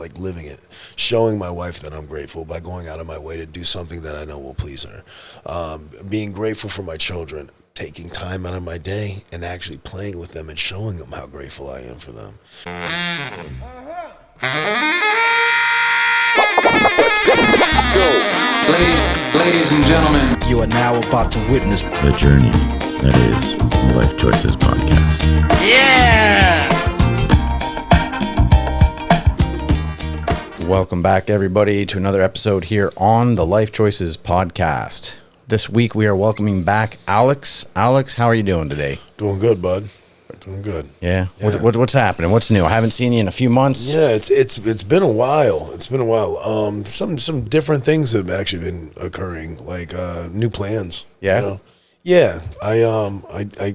like living it, showing my wife that I'm grateful by going out of my way to do something that I know will please her, being grateful for my children, taking time out of my day and actually playing with them and showing them how grateful I am for them. Ladies and gentlemen, you are now about to witness the journey that is the Life Choices podcast. Yeah! Welcome back, everybody, to another episode here on the Life Choices podcast. This week, we are welcoming back Alex. Alex, how are you doing today? Doing good, bud. Doing good. Yeah. What's happening? What's new? I haven't seen you in a few months. Yeah, it's been a while. It's been a while. Some different things have actually been occurring, like new plans. Yeah. You know? Yeah. I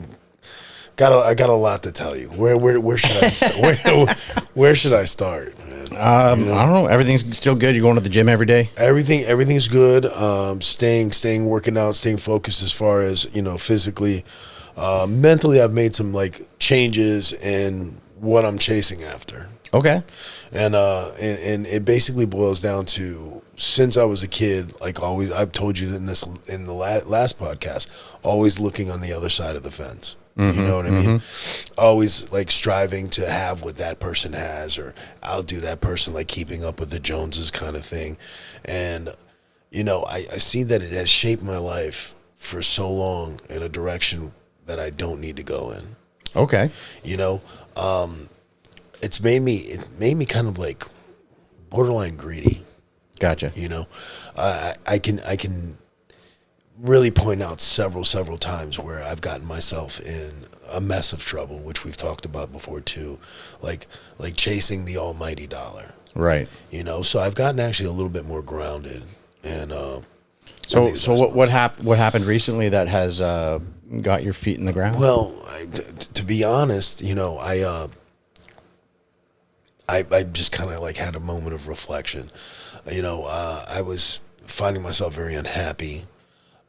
got a lot to tell you. Where should I start? where should I start? I don't know. Everything's still good. You're going to the gym every day? Everything's good. Staying working out, staying focused as far as, physically. Mentally, I've made some like changes in what I'm chasing after. Okay. And it basically boils down to, since I was a kid, like always, I've told you in the last podcast, always looking on the other side of the fence. Mm-hmm, you know what I mean? Always like striving to have what that person has, or outdo that person, like keeping up with the Joneses kind of thing. And, I see that it has shaped my life for so long in a direction that I don't need to go in. Okay. It made me kind of like borderline greedy. Gotcha. I can really point out several times where I've gotten myself in a mess of trouble, which we've talked about before too, like chasing the almighty dollar. Right. So I've gotten actually a little bit more grounded. And so what happened recently that has got your feet in the ground? Well, to be honest, I just kind of like had a moment of reflection. I was finding myself very unhappy.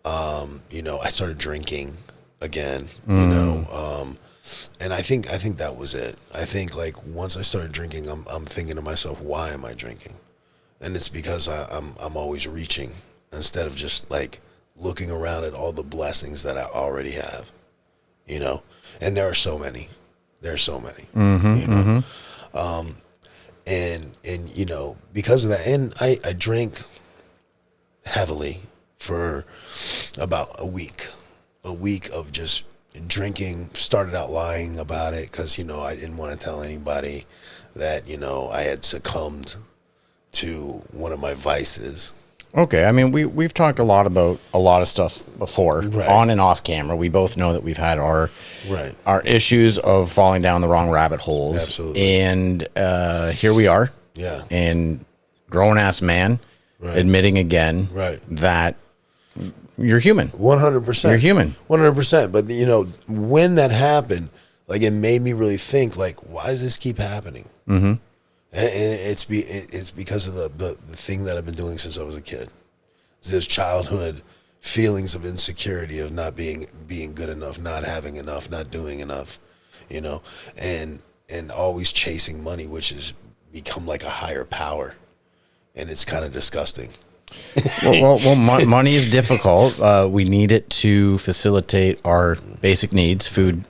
I started drinking again, and I think that was it. I think like once I started drinking, I'm thinking to myself, why am I drinking? And it's because I'm always reaching instead of just like looking around at all the blessings that I already have, and there are so many. And because of that, and I drank heavily for about a week of just drinking. Started out lying about it because, I didn't want to tell anybody that, I had succumbed to one of my vices. Okay, I mean, we've talked a lot about a lot of stuff before, right, on and off camera. We both know that we've had our issues of falling down the wrong rabbit holes. Absolutely. And here we are. Yeah. And grown-ass man admitting again that you're human. 100%. You're human. 100%. But, when that happened, like, it made me really think, like, why does this keep happening? Mm-hmm. And it's because of the thing that I've been doing since I was a kid. There's childhood feelings of insecurity, of not being good enough, not having enough, not doing enough, and always chasing money, which has become like a higher power, and it's kind of disgusting. Money is difficult. We need it to facilitate our basic needs: food,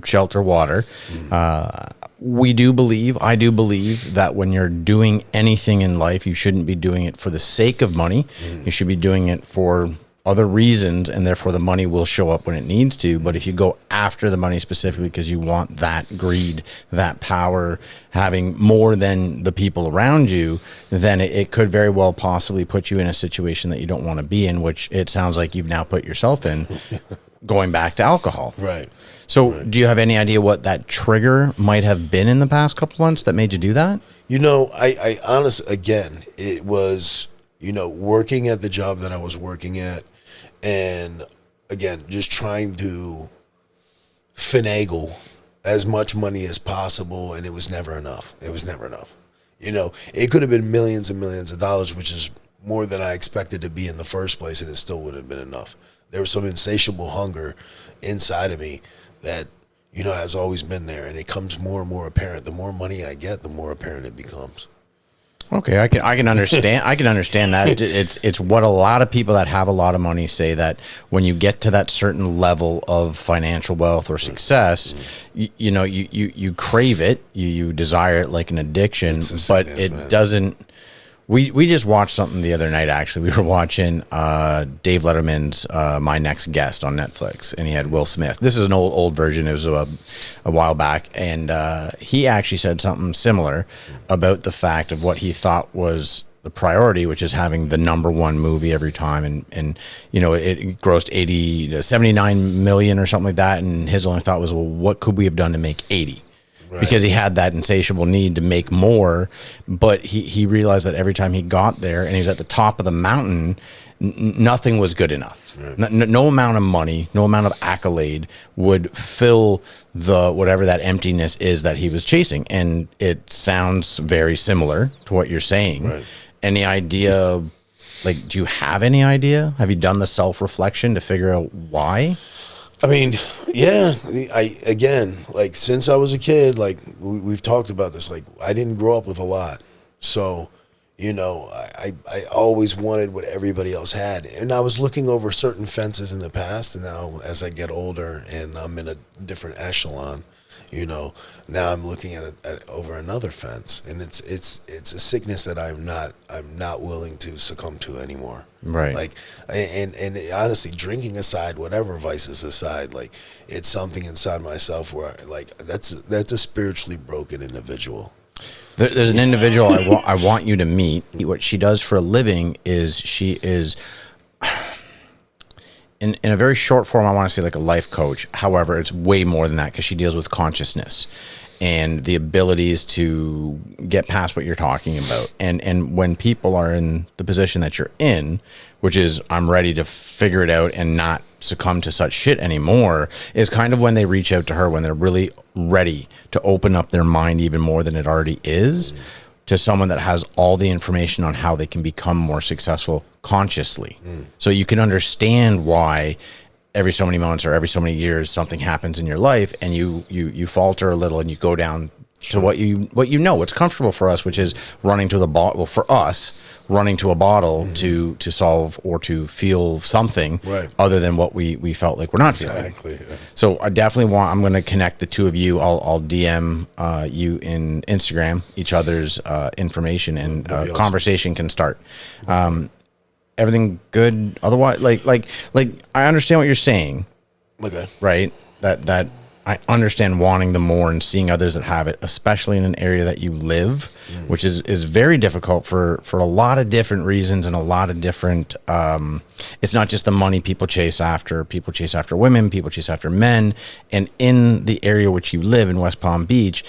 shelter, water. I do believe that when you're doing anything in life, you shouldn't be doing it for the sake of money. You should be doing it for other reasons, and therefore the money will show up when it needs to. But if you go after the money specifically because you want that greed, that power, having more than the people around you, then it could very well possibly put you in a situation that you don't want to be in, which it sounds like you've now put yourself in, going back to alcohol. Right. So do you have any idea what that trigger might have been in the past couple months that made you do that? I honestly, again, it was, working at the job that I was working at, and again, just trying to finagle as much money as possible, and it was never enough. It could have been millions and millions of dollars, which is more than I expected to be in the first place, and it still wouldn't have been enough. There was some insatiable hunger inside of me that, has always been there, and it comes more and more apparent. The more money I get, the more apparent it becomes. Okay, I can understand. I can understand that. It's what a lot of people that have a lot of money say, that when you get to that certain level of financial wealth or success, you crave it, you desire it like an addiction, but it doesn't. We just watched something the other night. Actually, we were watching Dave Letterman's My Next Guest on Netflix, and he had Will Smith. This is an old version. It was a while back, and he actually said something similar about the fact of what he thought was the priority, which is having the #1 movie every time, and it grossed 80 to 79 million or something like that, and his only thought was, well, what could we have done to make 80? Right. Because he had that insatiable need to make more, but he realized that every time he got there and he was at the top of the mountain, nothing was good enough. Right. No amount of money, no amount of accolade would fill the whatever that emptiness is that he was chasing. And it sounds very similar to what you're saying. Right. Any idea, like, do you have any idea? Have you done the self-reflection to figure out why? I mean, yeah, again, like, since I was a kid, like, we've talked about this, like, I didn't grow up with a lot. So, I always wanted what everybody else had. And I was looking over certain fences in the past, and now as I get older and I'm in a different echelon, now I'm looking at over another fence, and it's a sickness that I'm not willing to succumb to anymore. Right. Like, and honestly, drinking aside, whatever vices aside, like, it's something inside myself where, like, that's a spiritually broken individual. There's an individual I want you to meet. What she does for a living is she is, in a very short form, I want to say like a life coach. However, it's way more than that, because she deals with consciousness and the abilities to get past what you're talking about. And when people are in the position that you're in, which is, I'm ready to figure it out and not succumb to such shit anymore, is kind of when they reach out to her, when they're really ready to open up their mind even more than it already is, to someone that has all the information on how they can become more successful consciously. So you can understand why every so many months or every so many years something happens in your life, and you falter a little, and you go down to what you know what's comfortable for us, which is running to the bottle. Well, for us, running to a bottle to solve or to feel something other than what we felt like we're not feeling. Exactly. Yeah. So I definitely I'm going to connect the two of you. I'll DM you in Instagram each other's information, and awesome. Conversation can start. Everything good otherwise? Like I understand what you're saying. Okay. Right? That I understand wanting the more and seeing others that have it, especially in an area that you live, which is very difficult for a lot of different reasons, and a lot of different, it's not just the money people chase after women, people chase after men. And in the area which you live in, West Palm Beach,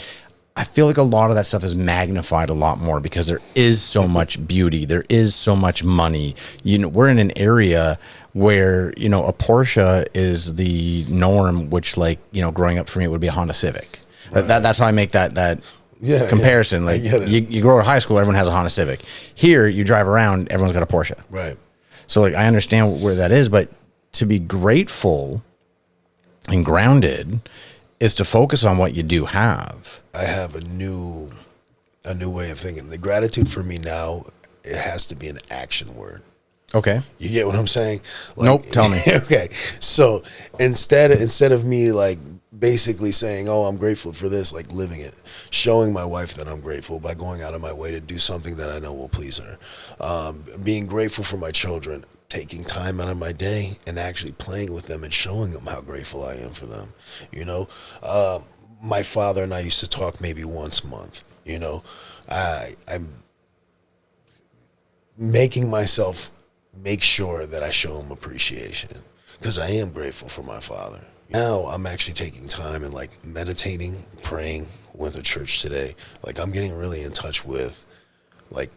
I feel like a lot of that stuff is magnified a lot more, because there is so much beauty. There is so much money. We're in an area where, a Porsche is the norm, which, like, growing up for me, it would be a Honda Civic. Right. That's how I make that comparison. Like, you grow up in high school, everyone has a Honda Civic. Here, you drive around, everyone's got a Porsche. Right. So, like, I understand where that is, but to be grateful and grounded is to focus on what you do have. I have a new way of thinking. The gratitude for me now, it has to be an action word. Okay. You get what I'm saying? Like, nope. Tell me. Okay. So instead of me, like, basically saying, "Oh, I'm grateful for this," like, living it, showing my wife that I'm grateful by going out of my way to do something that I know will please her, being grateful for my children, taking time out of my day and actually playing with them and showing them how grateful I am for them. My father and I used to talk maybe once a month. I'm making myself make sure that I show him appreciation, because I am grateful for my father. Now I'm actually taking time and, like, meditating, praying. Went to church today. Like, I'm getting really in touch with like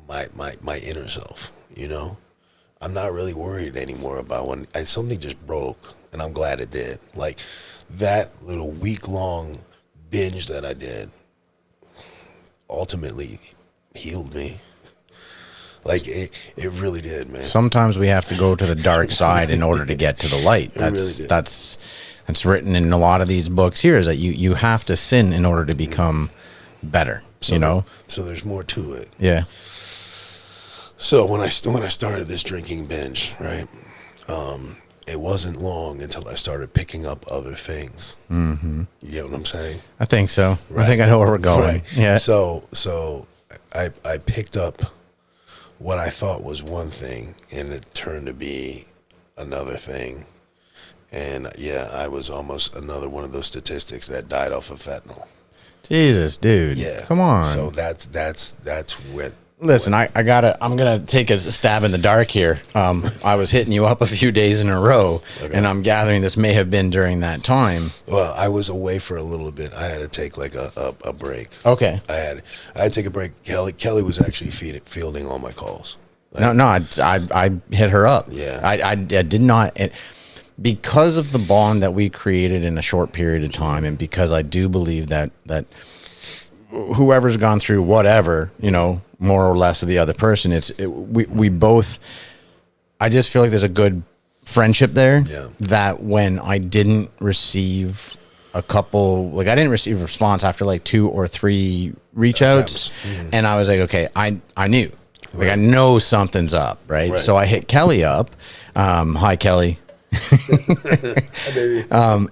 my inner self. I'm not really worried anymore about when something just broke, and I'm glad it did. Like, that little week-long binge that I did ultimately healed me. Like, it really did, man. Sometimes we have to go to the dark side in order to get to the light. That's written in a lot of these books here, is that you have to sin in order to become better. So you know? So there's more to it. Yeah. So when I started this drinking binge, right, it wasn't long until I started picking up other things. Mm-hmm. You get what I'm saying? I think so. Right. I think I know where we're going. Right. Yeah. So I picked up what I thought was one thing, and it turned to be another thing. And yeah, I was almost another one of those statistics that died off of fentanyl. Jesus, dude. Yeah. Come on. So that's what. Listen, I'm gonna take a stab in the dark here. I was hitting you up a few days in a row, and I'm gathering this may have been during that time. Well, I was away for a little bit. I had to take like a break. Okay. I had to take a break. Kelly was actually fielding all my calls. No, I hit her up. Yeah. I did not. Because of the bond that we created in a short period of time, and because I do believe that whoever's gone through whatever, you know, more or less of the other person, we both, I just feel like there's a good friendship there. Yeah. That when I didn't receive a couple, like I didn't receive a response after like 2 or 3 reach outs, and I was like, okay, I knew, like I know something's up, right? So I hit Kelly up. Hi, Kelly.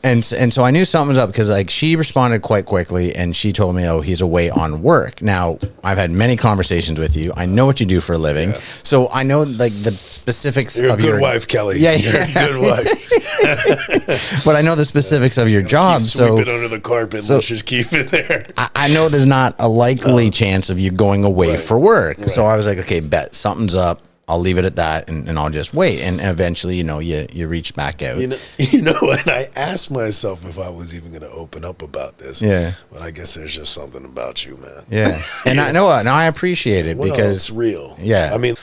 And so I knew something was up because like she responded quite quickly, and she told me, oh, he's away on work. Now I've had many conversations with you. I know what you do for a living, so I know like the specifics You're of a good your wife, Kelly. Yeah, You're a good wife. but I know the specifics of your job. Sweep So it under the carpet. Let's just keep it there. I know there's not a likely chance of you going away Right. for work. Right. So I was like, okay, bet something's up. I'll leave it at that, and I'll just wait. And eventually, you know, you reach back out. You know, and I asked myself if I was even going to open up about this. Yeah. But I guess there's just something about you, man. Yeah. And I know, and I appreciate it Well, because it's real. Yeah. I mean,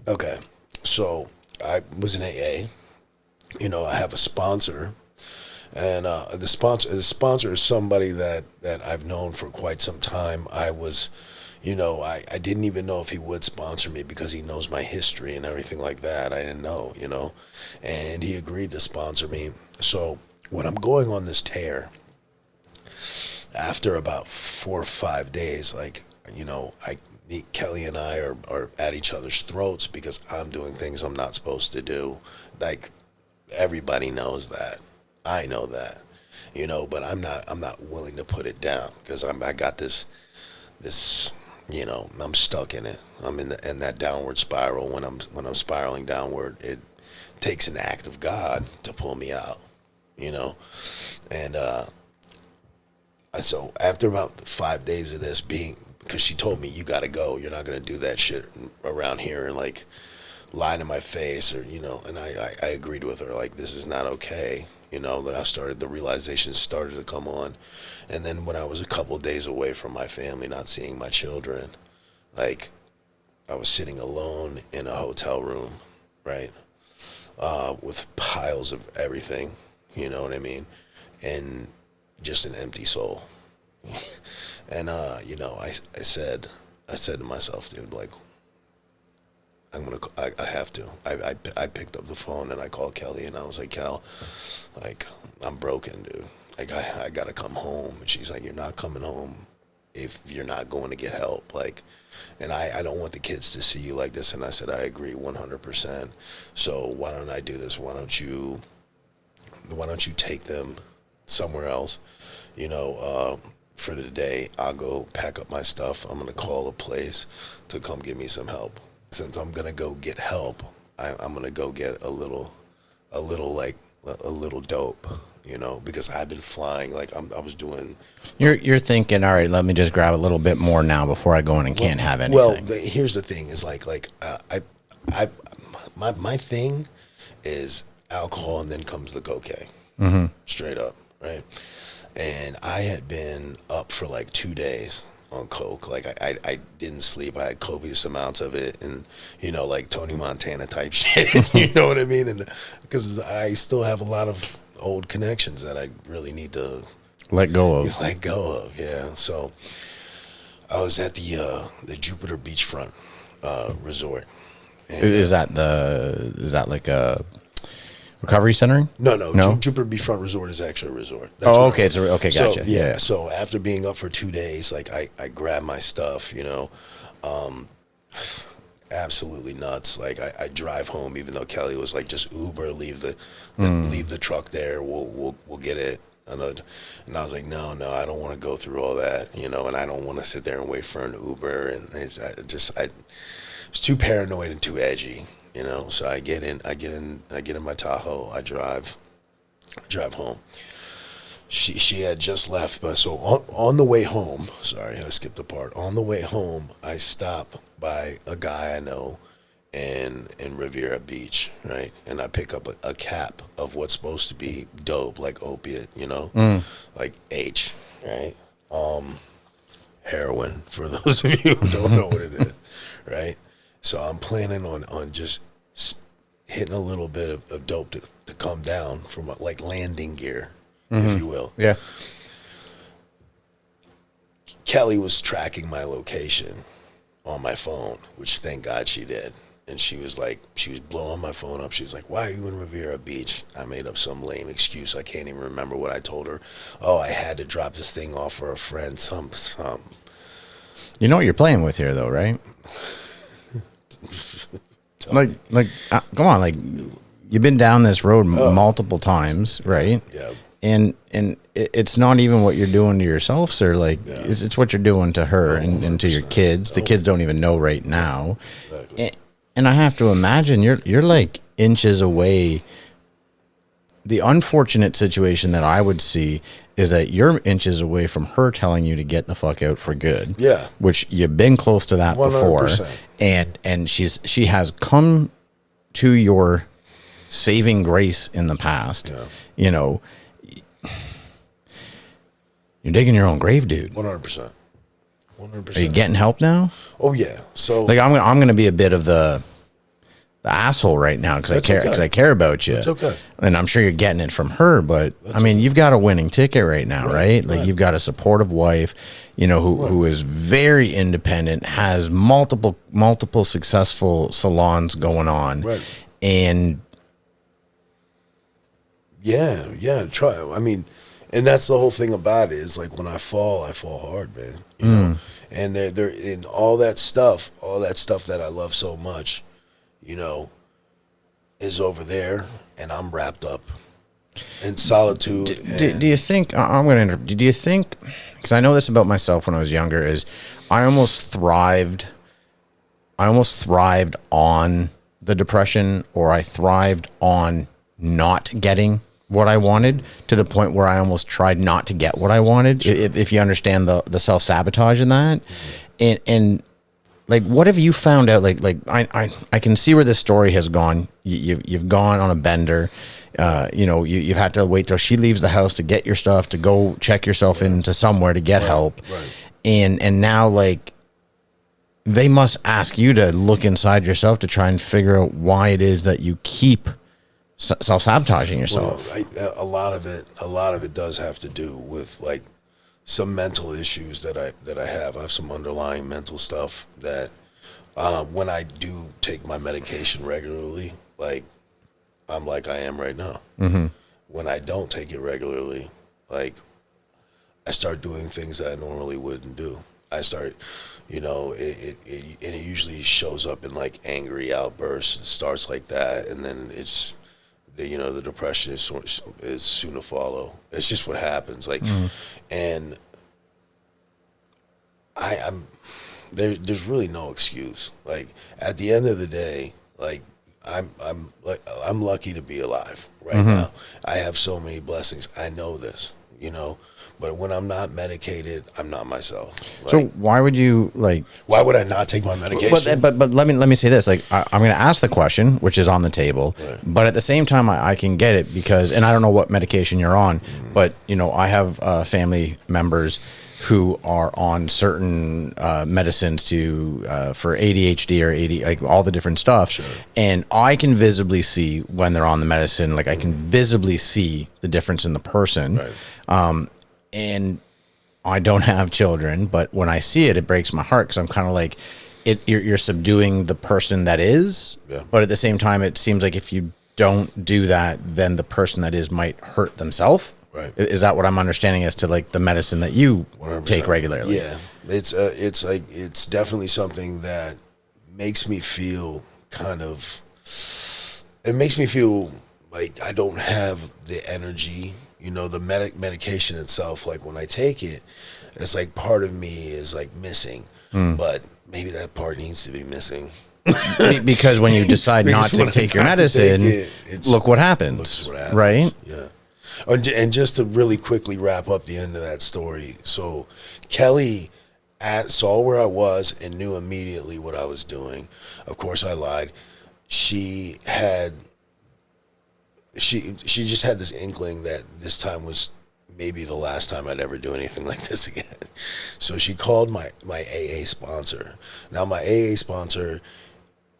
okay. So I was in AA. You know, I have a sponsor, and the sponsor is somebody that I've known for quite some time. I was, you know, I didn't even know if he would sponsor me because he knows my history and everything like that. I didn't know, you know, and he agreed to sponsor me. So when I'm going on this tear, after about 4 or 5 days, like, you know, Kelly and I are at each other's throats because I'm doing things I'm not supposed to do. Like, everybody knows that. I know that, you know, but I'm not willing to put it down because I got this, you know, I'm stuck in it. I'm in that downward spiral. When I'm spiraling downward, it takes an act of God to pull me out, you know, and so after about 5 days of this being, because she told me, you got to go. You're not going to do that shit around here and like lie to my face, or, you know, and I agreed with her, like, this is not okay. You know, that the realization started to come on. And then when I was a couple of days away from my family, not seeing my children, like, I was sitting alone in a hotel room, right, with piles of everything, you know what I mean, and just an empty soul. And, you know, I said to myself, dude, like, I have to. I picked up the phone and I called Kelly and I was like, Kel, like, I'm broken, dude. Like, I gotta come home. And she's like, you're not coming home if you're not going to get help. Like, and I don't want the kids to see you like this. And I said, I agree 100%. So why don't I do this? Why don't you take them somewhere else, you know, for the day. I'll go pack up my stuff. I'm gonna call a place to come give me some help. Since I'm gonna go get help, I'm gonna go get a little dope, you know, because I've been flying. Like I was doing. you're thinking, all right, let me just grab a little bit more now before I go in and can't have anything. Well, here's the thing: is my thing is alcohol, and then comes the cocaine, straight up, right? And I had been up for like 2 days on coke. Like I didn't sleep. I had copious amounts of it, and, you know, like Tony Montana type shit. You know what I mean? And because I still have a lot of old connections that I really need to let go of. Yeah. So I was at the Jupiter Beachfront resort. And, Is that like a recovery center? No. Jupiter Beachfront Resort is actually a resort. Okay. Okay, So, gotcha. yeah. So after being up for 2 days, like I grabbed my stuff, absolutely nuts. Like I drive home, even though Kelly was like, just Uber, leave the truck there. We'll get it. And I was like, no, I don't want to go through all that, and I don't want to sit there and wait for an Uber. And I was too paranoid and too edgy, So I get in my Tahoe. I drive home. She had just left, but so on the way home, sorry, I skipped a part. On the way home, I stop by a guy I know in Riviera Beach, right? And I pick up a cap of what's supposed to be dope, like opiate, like H, right? Heroin, for those of you who don't know what it is, right? So I'm planning on just hitting a little bit of dope to come down from like landing gear, if you will. Yeah. Kelly was tracking my location on my phone, which thank God she did. And she was blowing my phone up. She's like, why are you in Riviera Beach? I made up some lame excuse. I can't even remember what I told her. Oh, I had to drop this thing off for a friend. Some. You know what you're playing with here, though, right? Come on, like, you've been down this road multiple times, right? Yeah. And it's not even what you're doing to yourself, sir. Like, it's what you're doing to her and to your kids. The kids don't even know right now. Exactly. And I have to imagine you're like inches away. The unfortunate situation that I would see is that you're inches away from her telling you to get the fuck out for good. Yeah. Which you've been close to that 100%. before. And she has come to your saving grace in the past. Yeah. You're digging your own grave, dude. 100%. 100%. Are you getting help now? Oh yeah. So like I'm gonna be a bit of the asshole right now because I care about you. It's okay. And I'm sure you're getting it from her, but you've got a winning ticket right now, right? Like you've got a supportive wife, who is very independent, has multiple successful salons going on, right. And yeah. Try. And that's the whole thing about it is like when I fall hard, man. You know, and they're in all that stuff that I love so much, is over there, and I'm wrapped up in solitude. Do you think I'm going to interrupt? Do you think? Because I know this about myself when I was younger, is I almost thrived on the depression, or I thrived on not getting what I wanted, to the point where I almost tried not to get what I wanted. Sure. If you understand the self-sabotage in that. And like, what have you found out? Like I can see where this story has gone. You've gone on a bender. You've had to wait till she leaves the house to get your stuff, to go check yourself into somewhere to get help. Right. And now, like, they must ask you to look inside yourself to try and figure out why it is that you keep self-sabotaging yourself. Well, a lot of it does have to do with like some mental issues that I have. I have some underlying mental stuff that when I do take my medication regularly, like I'm like I am right now. Mm-hmm. When I don't take it regularly, like I start doing things that I normally wouldn't do. I start, it usually shows up in like angry outbursts. It starts like that, and then it's, the depression is soon to follow. It's just what happens. Like, and there's really no excuse. Like at the end of the day, like I'm lucky to be alive right now. I have so many blessings. I know this, but when I'm not medicated, I'm not myself. Like, so why would you why would I not take my medication? But let me say this. Like I'm going to ask the question, which is on the table, right. But at the same time, I can get it because, and I don't know what medication you're on, but I have family members who are on certain medicines for ADHD or AD, like all the different stuff. Sure. And I can visibly see when they're on the medicine, like I can visibly see the difference in the person. Right. And I don't have children, but when I see it, it breaks my heart because I'm kind of like, you're subduing the person that is. Yeah. But at the same time, it seems like if you don't do that, then the person that is might hurt themselves. Right. Is that what I'm understanding as to like the medicine that you 100%. take regularly? Yeah, it's like it's definitely something that makes me feel it makes me feel like I don't have the energy. You know, the medication itself, like when I take it, it's like part of me is like missing, but maybe that part needs to be missing. Because when you decide not to take your medicine, look what happens, right? Yeah. And just to really quickly wrap up the end of that story. So Kelly saw where I was and knew immediately what I was doing. Of course, I lied. She just had this inkling that this time was maybe the last time I'd ever do anything like this again. So she called my AA sponsor. Now, my AA sponsor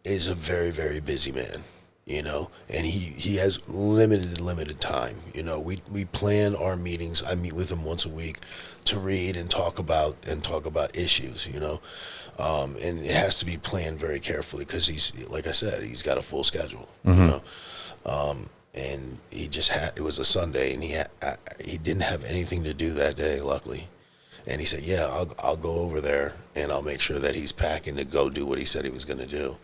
is a very, very busy man, you know, and he has limited time. You know, we plan our meetings. I meet with him once a week to read and talk about issues, you know, and it has to be planned very carefully because he's, like I said, he's got a full schedule, you know, and it was a Sunday and he didn't have anything to do that day, luckily. And he said, yeah, I'll go over there and I'll make sure that he's packing to go do what he said he was going to do.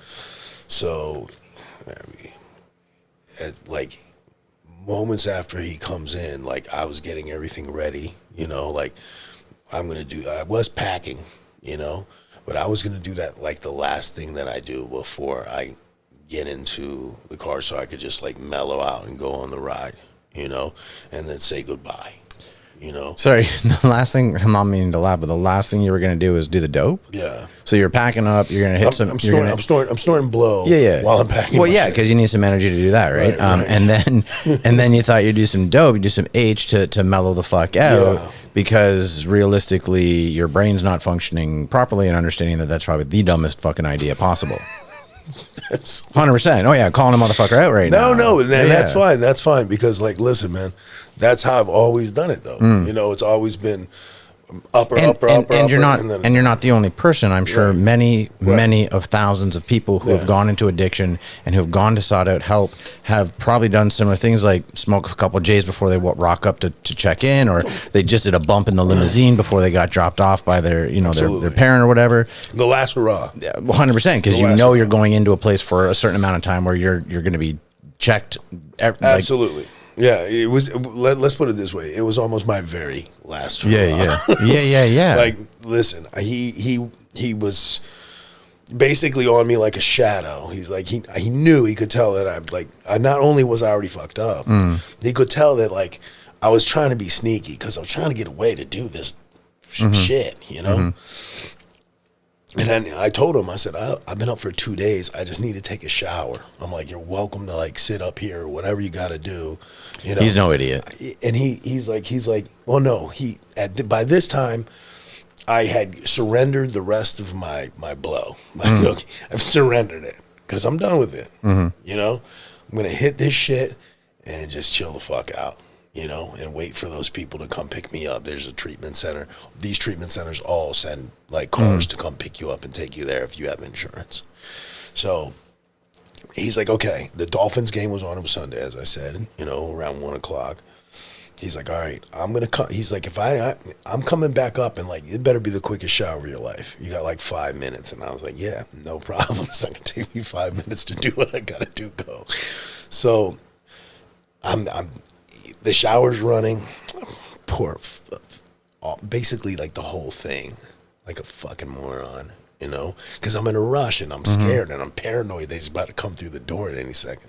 So, like, moments after he comes in, like, I was getting everything ready, you know, like, I was packing, you know, but I was going to do that, like, the last thing that I do before I get into the car so I could just, like, mellow out and go on the ride, you know, and then say goodbye. You know, sorry. The last thing, I'm not meaning to laugh, but the last thing you were going to do is do the dope. Yeah. So you're packing up. You're going to hit some. I'm snorting blow. Yeah. While I'm packing. Well, yeah, because you need some energy to do that, right? Right. And then you thought you'd do some dope. You do some H to mellow the fuck out. Yeah. Because realistically, your brain's not functioning properly, and understanding that that's probably the dumbest fucking idea possible. 100%. Oh yeah, calling a motherfucker out right now. No, that's fine. That's fine because, like, listen, man, that's how I've always done it, though. You know, it's always been upper. And you're not the only person. I'm sure many of thousands of people who have gone into addiction and who have gone to sought out help have probably done similar things, like smoke a couple of J's before they rock up to check in, or they just did a bump in the limousine before they got dropped off by their their parent or whatever. The last hurrah. 100%, because you're going into a place for a certain amount of time where you're going to be checked. Absolutely. Yeah, it was. Let's put it this way: it was almost my very last hurrah. Yeah. Like, listen, he was basically on me like a shadow. He's like he knew, he could tell that I not only was I already fucked up, he could tell that, like, I was trying to be sneaky because I was trying to get away to do this shit, you know. And then I told him, I said, I've been up for 2 days. I just need to take a shower. I'm like, you're welcome to, like, sit up here or whatever you got to do. You know? He's no idiot. And he's like, well, no. By this time, I had surrendered the rest of my blow. I've surrendered it because I'm done with it. You know, I'm going to hit this shit and just chill the fuck out. You know, and wait for those people to come pick me up. There's a treatment center. These treatment centers all send, like, cars to come pick you up and take you there if you have insurance. So he's like, okay, the Dolphins game was on. It was Sunday, as I said, you know, around 1 o'clock. He's like, all right, I'm going to come. He's like, if I'm coming back up, and, like, it better be the quickest shower of your life. You got like 5 minutes. And I was like, yeah, no problem. It's not going to take me 5 minutes to do what I got to do. Go. So the shower's running, basically, like, the whole thing, like a fucking moron, you know, because I'm in a rush and I'm scared and I'm paranoid that he's about to come through the door at any second.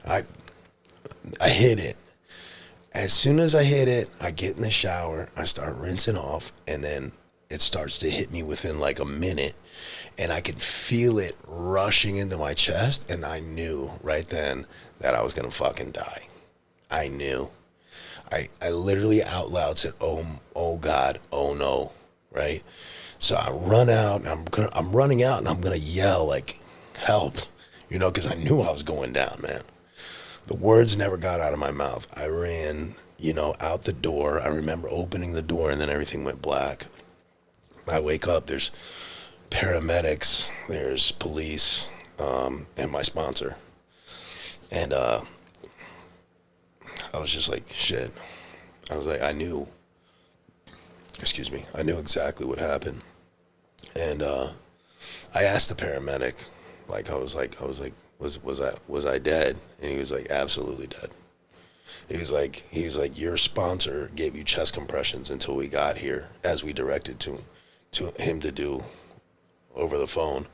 I hit it. As soon as I hit it, I get in the shower, I start rinsing off, and then it starts to hit me within like a minute, and I could feel it rushing into my chest, and I knew right then that I was going to fucking die. I knew. I literally out loud said, "Oh God, oh no," right? So I run out, and I'm running out, and I'm gonna yell, like, "Help!" You know, because I knew I was going down, man. The words never got out of my mouth. I ran, you know, out the door. I remember opening the door, and then everything went black. I wake up. There's paramedics. There's police, and my sponsor. And I was just like, shit. I was like, I knew exactly what happened. And I asked the paramedic, like, I was like, was I dead? And he was like, absolutely dead. He was like, your sponsor gave you chest compressions until we got here, as we directed to him to do over the phone,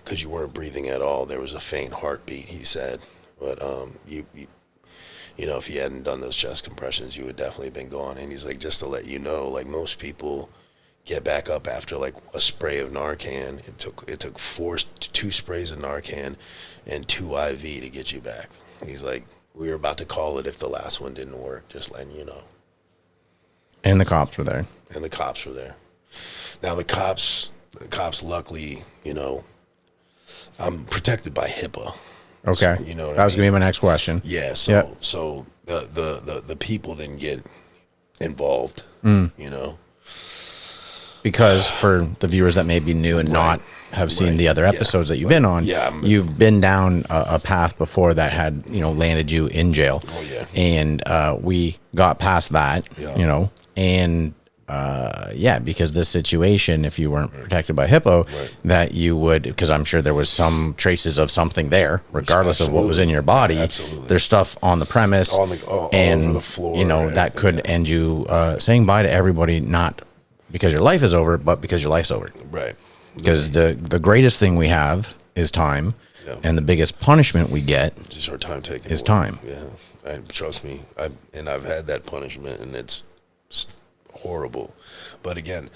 because you weren't breathing at all. There was a faint heartbeat, he said. But you know, if you hadn't done those chest compressions, you would definitely been gone. And he's like, just to let you know, like, most people get back up after like a spray of Narcan. It took 2 sprays of Narcan and 2 IV to get you back. He's like, we were about to call it if the last one didn't work, just letting you know. And the cops were there. Now the cops, luckily, you know, I'm protected by HIPAA. Okay. So, you know what that I was mean? going to be my next question. Yeah. So, Yep. so the people didn't get involved, you know. Because for the viewers that may be new and not have seen the other episodes that you've been on, you've been down a path before that had, you know, landed you in jail. Oh, yeah. And we got past that, you know, and because this situation, if you weren't protected by HIPAA, that you would, because I'm sure there was some traces of something there, regardless of what was in your body. Absolutely. There's stuff on the premise, all over the floor, you know, that could end you saying bye to everybody, not because your life is over, but because your life's over. Right. Because the greatest thing we have is time, and the biggest punishment we get just our time taken is away. time. Yeah, trust me. I've had that punishment, and it's horrible. But again,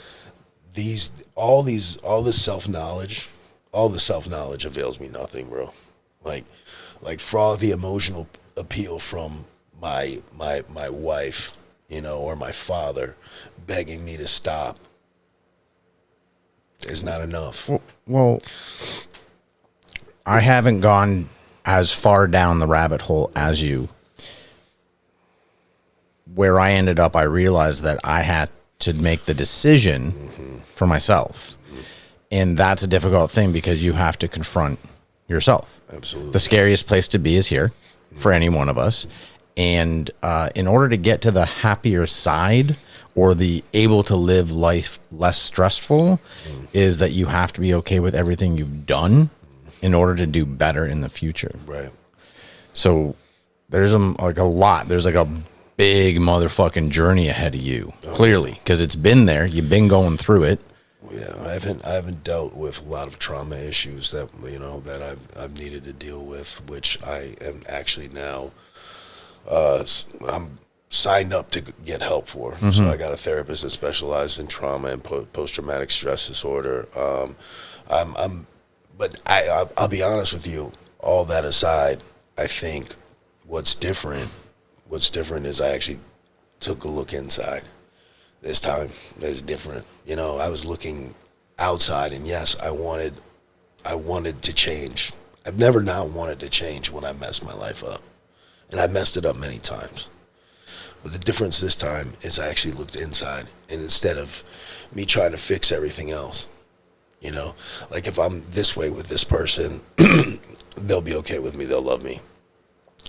all this self-knowledge avails me nothing, bro. Like for all the emotional appeal from my wife, you know, or my father begging me to stop is not enough. Well, I haven't gone as far down the rabbit hole as you. Where I ended up, I realized that I had to make the decision for myself. And that's a difficult thing because you have to confront yourself. Absolutely. The scariest place to be is here for any one of us. And in order to get to the happier side or the able to live life less stressful is that you have to be okay with everything you've done in order to do better in the future. Right. So there's like a lot. There's like a big motherfucking journey ahead of you, clearly, because it's been there. You've been going through it. Yeah, I haven't dealt with a lot of trauma issues that, you know, that I've needed to deal with, which I am actually now. I'm signed up to get help for. So I got a therapist that specializes in trauma and post-traumatic stress disorder. But I'll be honest with you. All that aside, I think what's different is I actually took a look inside. This time it's different. You know, I was looking outside, and yes, I wanted to change. I've never not wanted to change when I messed my life up. And I messed it up many times. But the difference this time is I actually looked inside, and instead of me trying to fix everything else, you know, like if I'm this way with this person, they'll be okay with me. They'll love me.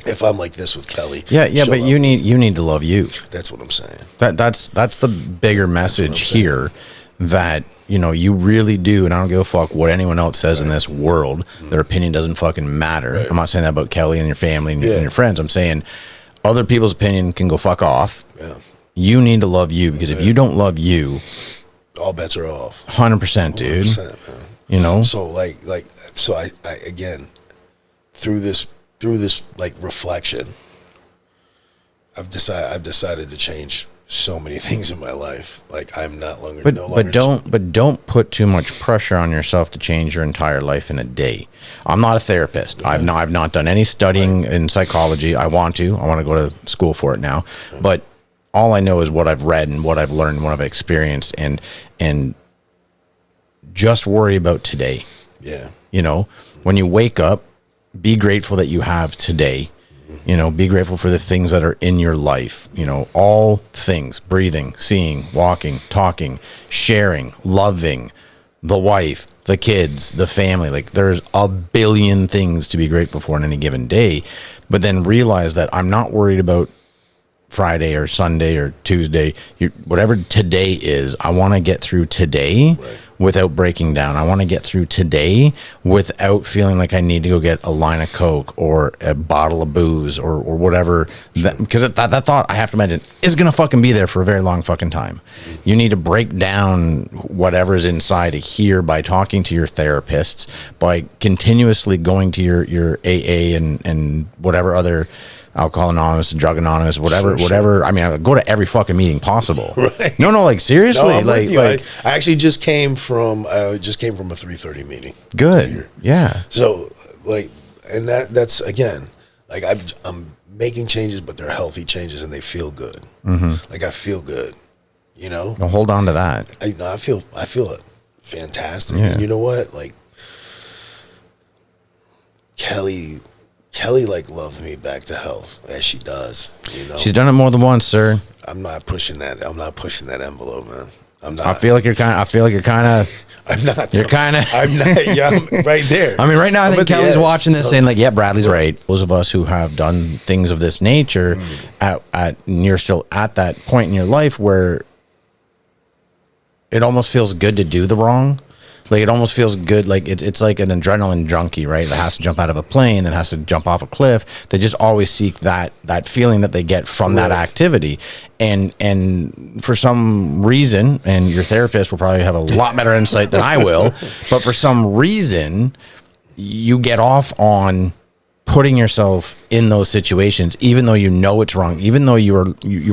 If I'm like this with Kelly, but you need to love you. That's what I'm saying. That's the bigger message here, that, you know, you really do, and I don't give a fuck what anyone else says in this world. Their opinion doesn't fucking matter. I'm not saying that about Kelly and your family and your friends. I'm saying other people's opinion can go fuck off. Yeah. You need to love you, because if you don't love you, all bets are off. 100%, dude. 100%, man. You know. So so I again, through this like reflection, I've decided to change so many things in my life. Like I'm no longer. But don't put too much pressure on yourself to change your entire life in a day. I'm not a therapist. I've not done any studying in psychology. I want to go to school for it now. But all I know is what I've read and what I've learned and what I've experienced, and just worry about today. Yeah. You know, when you wake up, be grateful that you have today. You know, be grateful for the things that are in your life. You know, all things: breathing, seeing, walking, talking, sharing, loving, the wife, the kids, the family. Like there's a billion things to be grateful for in any given day, but then realize that I'm not worried about Friday or Sunday or Tuesday, whatever today is. I want to get through today without breaking down. I want to get through today without feeling like I need to go get a line of Coke or a bottle of booze or whatever. Because that thought, I have to imagine, is going to fucking be there for a very long fucking time. You need to break down whatever's inside of here by talking to your therapists, by continuously going to your AA and whatever other Alcohol Anonymous, Drug Anonymous, whatever. I mean, I go to every fucking meeting possible. Right. No, like seriously, No, I'm like, with you. like I actually just came from a 3:30 meeting. good. Yeah. So like, and that's again, like I'm making changes, but they're healthy changes and they feel good. Like I feel good, you know. Well, hold on to that. I feel it fantastic. Yeah. And you know what? Like Kelly like loves me back to health as she does, you know. She's done it more than once, sir. I'm not pushing that envelope, man. I'm not. I feel like you're kind of. I'm not. You're kind of. I'm not. Yeah, I'm right there. I mean, right now, I I'm think at the Kelly's edge. watching this saying, like, yeah, Bradley's right. Those of us who have done things of this nature, and you're still at that point in your life where it almost feels good to do the wrong. Like, it almost feels good. Like, it's like an adrenaline junkie, right? That has to jump out of a plane, that has to jump off a cliff. They just always seek that feeling that they get from that activity. And for some reason, and your therapist will probably have a lot better insight than I will, but for some reason, you get off on putting yourself in those situations, even though you know it's wrong, even though you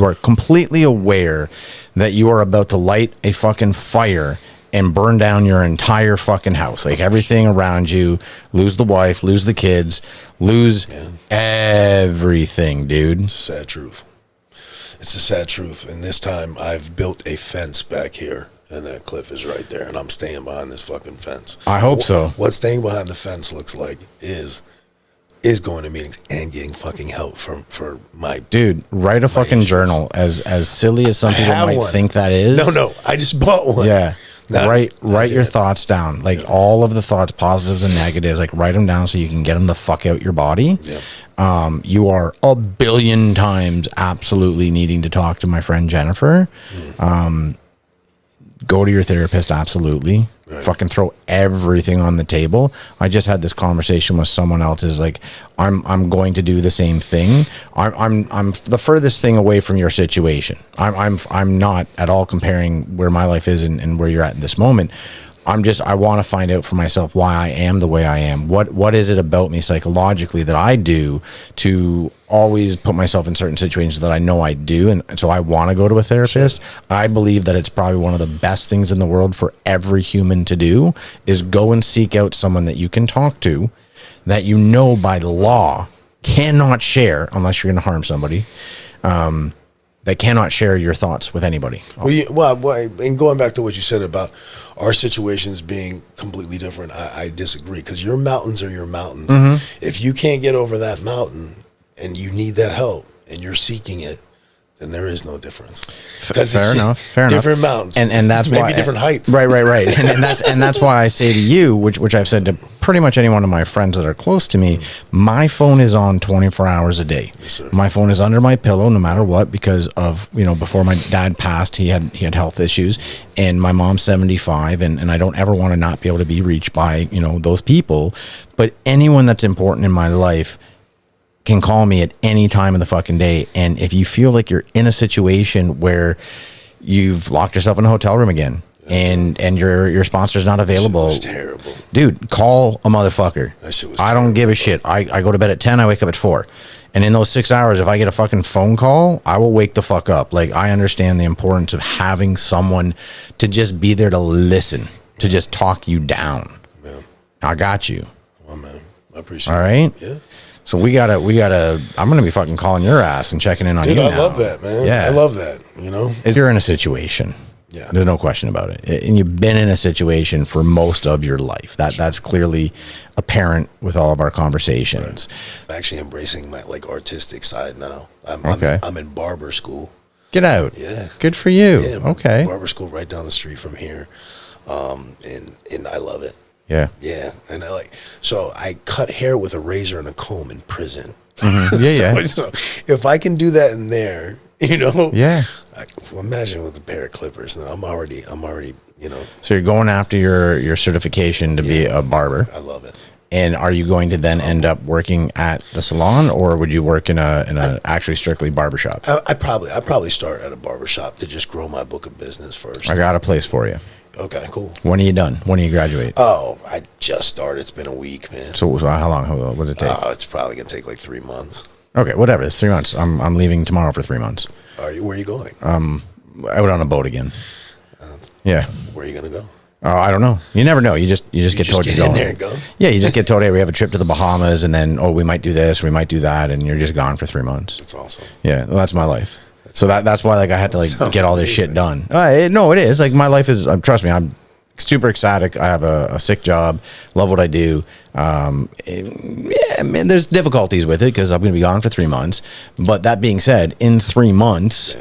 are completely aware that you are about to light a fucking fire and burn down your entire fucking house, like everything around you, lose the wife, lose the kids, lose everything, dude. It's a sad truth. It's a sad truth. And this time I've built a fence back here, and that cliff is right there, and I'm staying behind this fucking fence. I hope so. What staying behind the fence looks like is going to meetings and getting fucking help for my dude. Write a fucking issues. journal. As silly as some people might think that is. No, I just bought one. Yeah. Write your yet. thoughts down, like all of the thoughts, positives and negatives, like write them down so you can get them the fuck out your body. Yep. You are a billion times absolutely needing to talk to my friend Jennifer. Go to your therapist, absolutely. Right. Fucking throw everything on the table. I just had this conversation with someone else. Is like, I'm going to do the same thing. I'm the furthest thing away from your situation. I'm not at all comparing where my life is and where you're at in this moment. I want to find out for myself why I am the way I am. What is it about me psychologically that I do to always put myself in certain situations that I know I do, and so I want to go to a therapist. I believe that it's probably one of the best things in the world for every human to do is go and seek out someone that you can talk to, that you know by law cannot share unless you're going to harm somebody. That cannot share your thoughts with anybody. Well, and going back to what you said about our situations being completely different, I disagree, because your mountains are your mountains. If you can't get over that mountain and you need that help and you're seeking it, then there is no difference. Fair enough. Different mountains, and that's maybe why different heights. Right. and that's why I say to you, which I've said to pretty much any one of my friends that are close to me, my phone is on 24 hours a day. Yes, sir. My phone is under my pillow no matter what, because of, before my dad passed, he had health issues, and my mom's 75, and I don't ever want to not be able to be reached by those people. But anyone that's important in my life can call me at any time of the fucking day. And if you feel like you're in a situation where you've locked yourself in a hotel room again, and your sponsor's not available, That shit was terrible. Dude, call a motherfucker. That shit was I don't give a shit. I go to bed at 10, I wake up at 4. And in those 6 hours, if I get a fucking phone call, I will wake the fuck up. Like, I understand the importance of having someone to just be there to listen, to just talk you down. Yeah. I got you. Well, man, I appreciate All it. right? Yeah. So we gotta, I'm going to be fucking calling your ass and checking in on Dude, you I now. love that, man. Yeah. I love that, If you're in a situation, Yeah. there's no question about it. And you've been in a situation for most of your life. That's clearly apparent with all of our conversations. Right. I'm actually embracing my artistic side now. Okay. I'm in barber school. Get out. Yeah. Good for you. Yeah, Okay. barber school right down the street from here. And I love it. Yeah. Yeah, and so I cut hair with a razor and a comb in prison. Yeah, So if I can do that in there, Yeah. Well, imagine with a pair of clippers. Now I'm already, So you're going after your certification to be a barber. I love it. And are you going to then end up working at the salon, or would you work in a actually strictly barbershop? I probably start at a barbershop to just grow my book of business first. I got a place for you. Okay, cool. When are you done? When do you graduate? Oh, I just started. It's been a week, man. So how long? What does it take? Oh, it's probably gonna take like 3 months. Okay, whatever. It's 3 months. I'm leaving tomorrow for 3 months. Where are you going? Out on a boat again. Yeah. Where are you gonna go? Oh, I don't know. You never know. You just get told get you're in going. there and go? Yeah, you just get told, hey, we have a trip to the Bahamas, and then we might do this, we might do that, and you're just gone for 3 months. That's awesome. Yeah, well, that's my life. So that's why I had to get all this shit done. No, it is my life is. Trust me, I'm super ecstatic. I have a sick job. Love what I do. Man, there's difficulties with it because I'm going to be gone for 3 months. But that being said, in 3 months,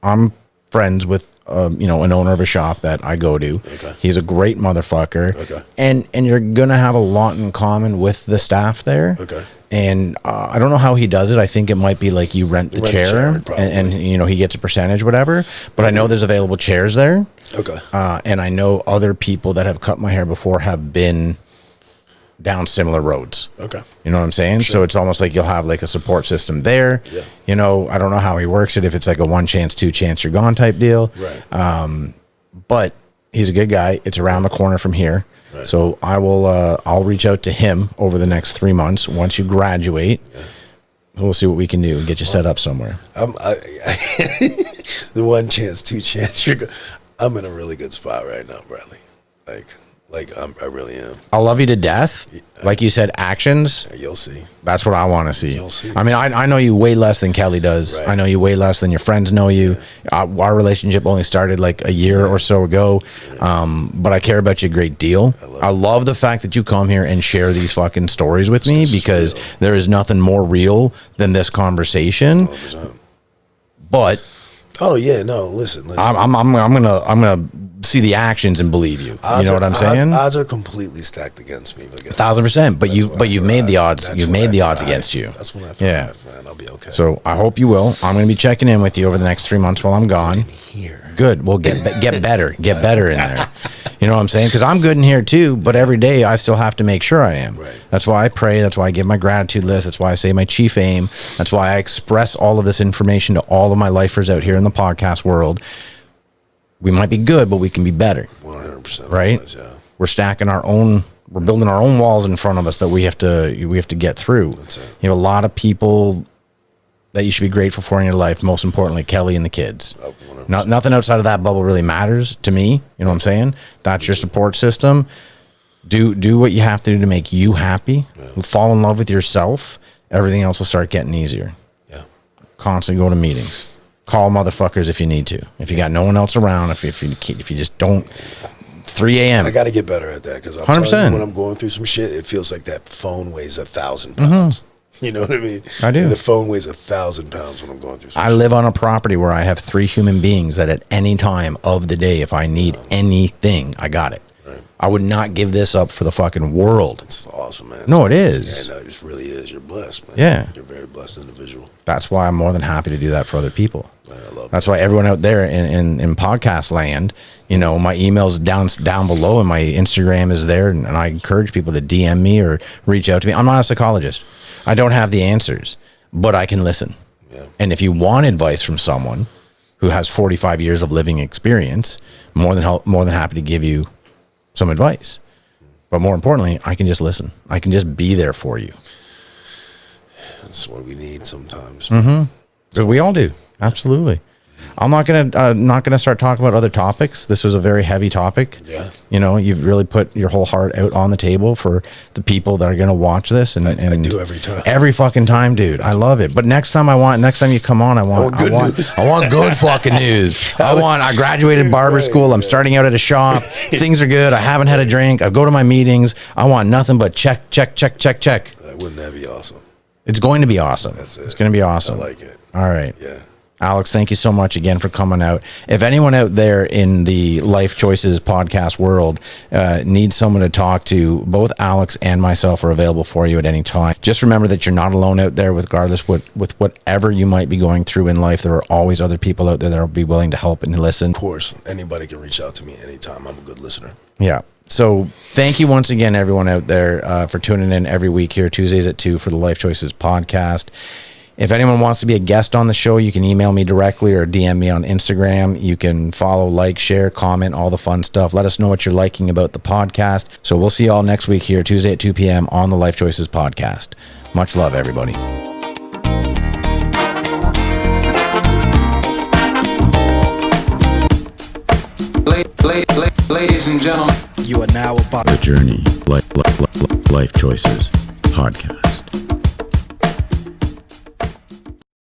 I'm friends with an owner of a shop that I go to. Okay. He's a great motherfucker. Okay. And you're gonna have a lot in common with the staff there. Okay. And I don't know how he does it. I think it might be like you rent the chair, and he gets a percentage, whatever. But I know there's available chairs there. Okay. And I know other people that have cut my hair before have been down similar roads. Okay. You know what I'm saying? Sure. So it's almost like you'll have like a support system there. Yeah. I don't know how he works it, if it's like a 1 chance, 2 chance, you're gone type deal. Right. But he's a good guy. It's around the corner from here. Right. So I'll reach out to him over the next 3 months. Once you graduate, we'll see what we can do and get you set up somewhere. The 1 chance, 2 chance. I'm in a really good spot right now, Bradley. I really am. I love you to death. Like you said, actions. You'll see. That's what I want to see. You'll see. I mean, I know you way less than Kelly does. Right. I know you way less than your friends know you. Our relationship only started like a year or so ago. But I care about you a great deal. I love the fact that you come here and share these fucking stories with me, because there is nothing more real than this conversation. 100%. But oh yeah, no. Listen. I'm gonna see the actions and believe you. You know what I'm saying? Odds are completely stacked against me. 1,000%. But you've made the odds. You've made the odds against you. That's when I thrive, man. I'll be okay. So I hope you will. I'm going to be checking in with you over the next 3 months while I'm gone. Here. Good. We'll get better. Get better in there. You know what I'm saying? Because I'm good in here too, but every day I still have to make sure I am. Right. That's why I pray. That's why I give my gratitude list. That's why I say my chief aim. That's why I express all of this information to all of my lifers out here in the podcast world. We might be good, but we can be better. 100%. Right? Always, yeah. We're stacking our own. We're building our own walls in front of us that we have to get through. That's it. You have a lot of people that you should be grateful for in your life. Most importantly, Kelly and the kids. Oh, 100%. Nothing outside of that bubble really matters to me. You know what I'm saying? That's your support system. Do what you have to do to make you happy. Yeah. Fall in love with yourself. Everything else will start getting easier. Yeah. Constantly go to meetings. Call motherfuckers if you need to. If you got no one else around, if you just don't. 3 a.m. I got to get better at that, because 100%. When I'm going through some shit, it feels like that phone weighs 1,000 pounds. You know what I mean? I do. And the phone weighs 1,000 pounds when I'm going through some I live on a property where I have 3 human beings that at any time of the day, if I need anything, I got it. Right. I would not give this up for the fucking world. It's awesome, man. No, it is. Yeah, no, it really is. You're blessed, man. Yeah. You're a very blessed individual. That's why I'm more than happy to do that for other people. Man, I love That's why everyone out there in podcast land, my email's down below and my Instagram is there, and I encourage people to DM me or reach out to me. I'm not a psychologist. I don't have the answers, but I can listen. Yeah. And if you want advice from someone who has 45 years of living experience, more than happy to give you some advice. But more importantly, I can just listen. I can just be there for you. That's what we need sometimes. So we all do. Absolutely. I'm not gonna start talking about other topics. This was a very heavy topic. Yeah. You've really put your whole heart out on the table for the people that are gonna watch this, and I do every time. Every fucking time, dude. I love it. But next time you come on, I want good fucking news. I graduated barber school. I'm starting out at a shop. Things are good. I haven't had a drink. I go to my meetings. I want nothing but check. Wouldn't that be awesome? It's going to be awesome. That's it. It's going to be awesome. I like it. All right. Yeah. Alex, thank you so much again for coming out. If anyone out there in the Life Choices podcast world needs someone to talk to, both Alex and myself are available for you at any time. Just remember that you're not alone out there, regardless with whatever you might be going through in life. There are always other people out there that will be willing to help and listen. Of course, anybody can reach out to me anytime. I'm a good listener. Yeah. So thank you once again, everyone out there, for tuning in every week here, Tuesdays at 2 for the Life Choices podcast. If anyone wants to be a guest on the show, you can email me directly or DM me on Instagram. You can follow, like, share, comment, all the fun stuff. Let us know what you're liking about the podcast. So we'll see you all next week here, Tuesday at 2 p.m. on the Life Choices podcast. Much love, everybody. Ladies and gentlemen. You are now about The Journey Life Choices podcast.